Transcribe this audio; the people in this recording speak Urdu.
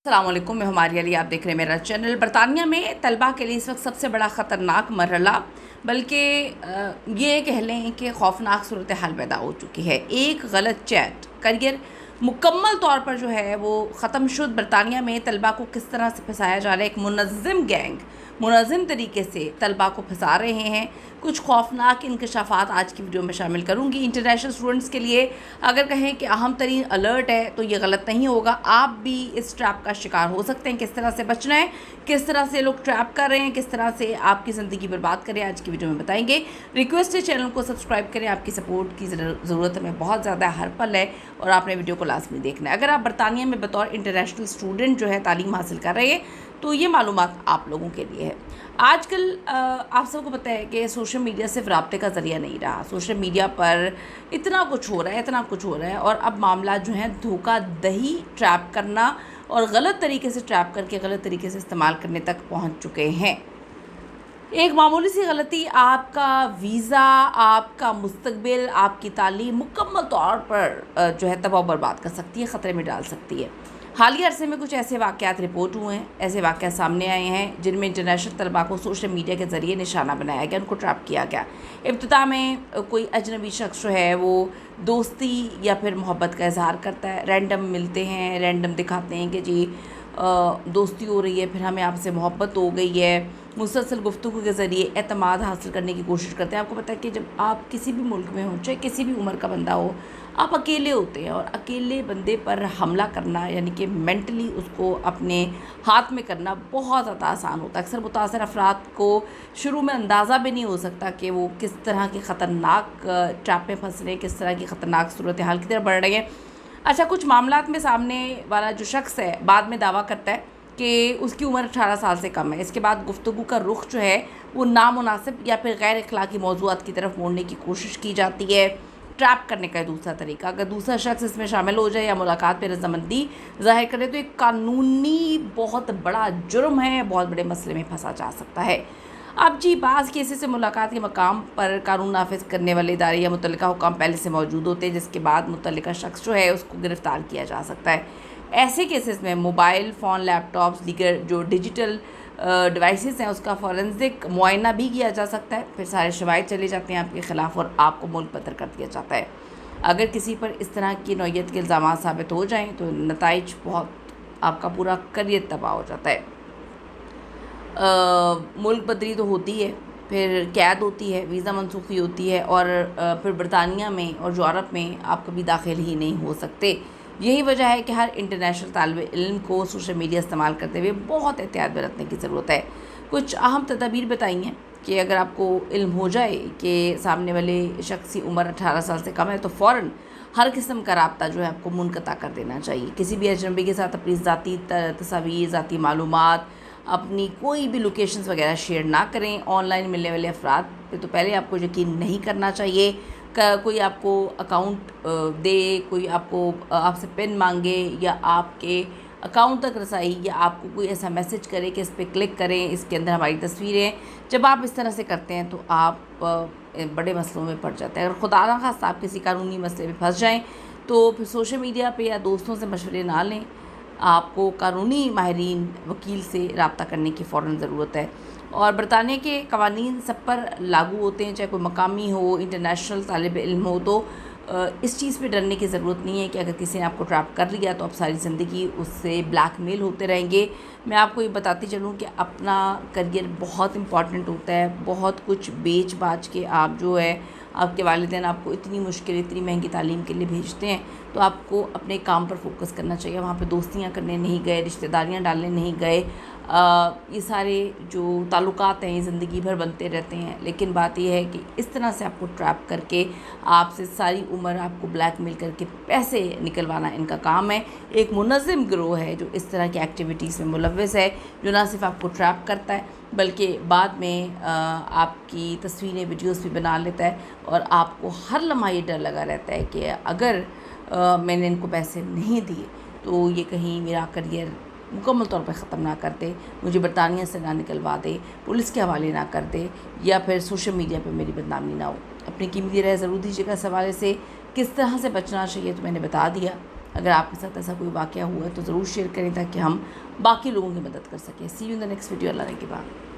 السلام علیکم، میں ہماری علی، آپ دیکھ رہے ہیں میرا چینل۔ برطانیہ میں طلبہ کے لیے اس وقت سب سے بڑا خطرناک مرحلہ بلکہ یہ کہہ لیں کہ خوفناک صورتحال پیدا ہو چکی ہے۔ ایک غلط چیٹ کریئر مکمل طور پر جو ہے وہ ختم شد۔ برطانیہ میں طلبہ کو کس طرح سے پھنسایا جا رہا ہے، ایک منظم گینگ منظم طریقے سے طلبہ کو پھنسا رہے ہیں۔ کچھ خوفناک انکشافات آج کی ویڈیو میں شامل کروں گی۔ انٹرنیشنل اسٹوڈنٹس کے لیے اگر کہیں کہ اہم ترین الرٹ ہے تو یہ غلط نہیں ہوگا، آپ بھی اس ٹریپ کا شکار ہو سکتے ہیں۔ کس طرح سے بچنا ہے، کس طرح سے لوگ ٹریپ کر رہے ہیں، کس طرح سے آپ کی زندگی برباد کریں، آج کی ویڈیو میں بتائیں گے۔ ریکویسٹ ہے چینل کو سبسکرائب کریں، آپ کی سپورٹ کی ضرورت ہمیں بہت زیادہ ہر پل ہے اور آپ نے ویڈیو کو لازمی دیکھنا ہے۔ اگر آپ برطانیہ میں بطور انٹرنیشنل اسٹوڈنٹ جو ہے تعلیم حاصل کر رہے ہیں تو یہ معلومات آپ لوگوں کے لیے ہے۔ آج کل آپ سب کو پتہ ہے کہ سوشل میڈیا صرف رابطے کا ذریعہ نہیں رہا۔ سوشل میڈیا پر اتنا کچھ ہو رہا ہے اور اب معاملات جو ہیں دھوکہ دہی، ٹریپ کرنا اور غلط طریقے سے ٹریپ کر کے غلط طریقے سے استعمال کرنے تک پہنچ چکے ہیں۔ ایک معمولی سی غلطی آپ کا ویزا، آپ کا مستقبل، آپ کی تعلیم مکمل طور پر جو ہے تباہ و برباد کر سکتی ہے، خطرے میں ڈال سکتی ہے۔ حالیہ عرصے میں کچھ ایسے واقعات رپورٹ ہوئے ہیں، ایسے واقعات سامنے آئے ہیں جن میں انٹرنیشنل طلباء کو سوشل میڈیا کے ذریعے نشانہ بنایا گیا، ان کو ٹریپ کیا گیا۔ ابتدا میں کوئی اجنبی شخص جو ہے وہ دوستی یا پھر محبت کا اظہار کرتا ہے، رینڈم ملتے ہیں، رینڈم دکھاتے ہیں کہ جی دوستی ہو رہی ہے، پھر ہمیں آپ سے محبت ہو گئی ہے۔ مسلسل گفتگو کے ذریعے اعتماد حاصل کرنے کی کوشش کرتے ہیں۔ آپ کو پتہ ہے کہ جب آپ کسی بھی ملک میں ہوں، چاہے کسی بھی عمر کا بندہ ہو، آپ اکیلے ہوتے ہیں اور اکیلے بندے پر حملہ کرنا یعنی کہ مینٹلی اس کو اپنے ہاتھ میں کرنا بہت زیادہ آسان ہوتا ہے۔ اکثر متاثر افراد کو شروع میں اندازہ بھی نہیں ہو سکتا کہ وہ کس طرح کی خطرناک ٹریپ میں پھنس رہے ہیں، کس طرح کی خطرناک صورتحال کی طرف بڑھ رہے ہیں۔ اچھا، کچھ معاملات میں سامنے والا جو شخص ہے بعد میں دعویٰ کرتا ہے کہ اس کی عمر 18 سال سے کم ہے۔ اس کے بعد گفتگو کا رخ جو ہے وہ نامناسب یا پھر غیر اخلاقی موضوعات کی طرف موڑنے کی کوشش کی جاتی ہے۔ ٹریپ کرنے کا دوسرا طریقہ، اگر دوسرا شخص اس میں شامل ہو جائے یا ملاقات پہ رضامندی ظاہر کرے تو ایک قانونی بہت بڑا جرم ہے، بہت بڑے مسئلے میں پھنسا جا سکتا ہے۔ اب جی بعض کیسز سے ملاقات کے مقام پر قانون نافذ کرنے والے ادارے یا متعلقہ حکام پہلے سے موجود ہوتے ہیں، جس کے بعد متعلقہ شخص جو ہے اس کو گرفتار کیا جا سکتا ہے۔ ایسے کیسز میں موبائل فون، لیپ ٹاپس، دیگر جو ڈیجیٹل ڈیوائسز ہیں اس کا فورنزک معائنہ بھی کیا جا سکتا ہے، پھر سارے شواہد چلے جاتے ہیں آپ کے خلاف اور آپ کو ملک بدر کر دیا جاتا ہے۔ اگر کسی پر اس طرح کی نوعیت کے الزامات ثابت ہو جائیں تو نتائج بہت، آپ کا پورا کریئر تباہ ہو جاتا ہے۔ ملک بدری تو ہوتی ہے، پھر قید ہوتی ہے، ویزا منسوخی ہوتی ہے اور پھر برطانیہ میں اور یورپ میں آپ کبھی داخل ہی نہیں ہو سکتے۔ یہی وجہ ہے کہ ہر انٹرنیشنل طالب علم کو سوشل میڈیا استعمال کرتے ہوئے بہت احتیاط برتنے کی ضرورت ہے۔ کچھ اہم تدابیر بتائی ہیں کہ اگر آپ کو علم ہو جائے کہ سامنے والے شخص کی عمر 18 سال سے کم ہے تو فوراً ہر قسم کا رابطہ جو ہے آپ کو منقطع کر دینا چاہیے۔ کسی بھی اجنبی کے ساتھ اپنی ذاتی تصاویر، ذاتی معلومات، اپنی کوئی بھی لوکیشنز وغیرہ شیئر نہ کریں۔ آن لائن ملنے والے افراد پہ تو پہلے آپ کو یقین نہیں کرنا چاہیے۔ کوئی آپ کو اکاؤنٹ دے، کوئی آپ سے پن مانگے یا آپ کے اکاؤنٹ تک رسائی یا آپ کو کوئی ایسا میسج کرے کہ اس پہ کلک کریں، اس کے اندر ہماری تصویریں، جب آپ اس طرح سے کرتے ہیں تو آپ بڑے مسئلوں میں پڑ جاتے ہیں۔ اگر خدا نخواستہ آپ کسی قانونی مسئلے میں پھنس جائیں تو پھر سوشل میڈیا پہ یا دوستوں سے مشورے نہ لیں، آپ کو قانونی ماہرین، وکیل سے رابطہ کرنے کی فوراً ضرورت ہے۔ اور برطانیہ کے قوانین سب پر لاگو ہوتے ہیں، چاہے کوئی مقامی ہو، انٹرنیشنل طالب علم ہو، تو اس چیز پہ ڈرنے کی ضرورت نہیں ہے کہ اگر کسی نے آپ کو ٹریپ کر لیا تو آپ ساری زندگی اس سے بلیک میل ہوتے رہیں گے۔ میں آپ کو یہ بتاتی چلوں کہ اپنا کریئر بہت امپورٹنٹ ہوتا ہے۔ بہت کچھ بیچ باچ کے آپ جو ہے، آپ کے والدین آپ کو اتنی مشکل، اتنی مہنگی تعلیم کے لیے بھیجتے ہیں تو آپ کو اپنے کام پر فوکس کرنا چاہیے۔ وہاں پہ دوستیاں کرنے نہیں گئے، رشتہ داریاں ڈالنے نہیں گئے۔ یہ سارے جو تعلقات ہیں یہ زندگی بھر بنتے رہتے ہیں، لیکن بات یہ ہے کہ اس طرح سے آپ کو ٹریپ کر کے آپ سے ساری عمر آپ کو بلیک میل کر کے پیسے نکلوانا ان کا کام ہے۔ ایک منظم گروہ ہے جو اس طرح کی ایکٹیویٹیز میں ملوث ہے، جو نہ صرف آپ کو ٹریپ کرتا ہے بلکہ بعد میں آپ کی تصویریں، ویڈیوز بھی بنا لیتا ہے اور آپ کو ہر لمحہ یہ ڈر لگا رہتا ہے کہ اگر میں نے ان کو پیسے نہیں دیے تو یہ کہیں میرا کریئر مکمل طور پر ختم نہ کر دے، مجھے برطانیہ سے نہ نکلوا دے، پولیس کے حوالے نہ کر دے یا پھر سوشل میڈیا پہ میری بدنامی نہ ہو۔ اپنی قیمتی رائے ضرور دیجیے گا۔ اس حوالے سے کس طرح سے بچنا چاہیے تو میں نے بتا دیا۔ اگر آپ کے ساتھ ایسا کوئی واقعہ ہوا ہے تو ضرور شیئر کریں تاکہ ہم باقی لوگوں کی مدد کر سکیں. See you in the next video. اللہ نے کے بعد.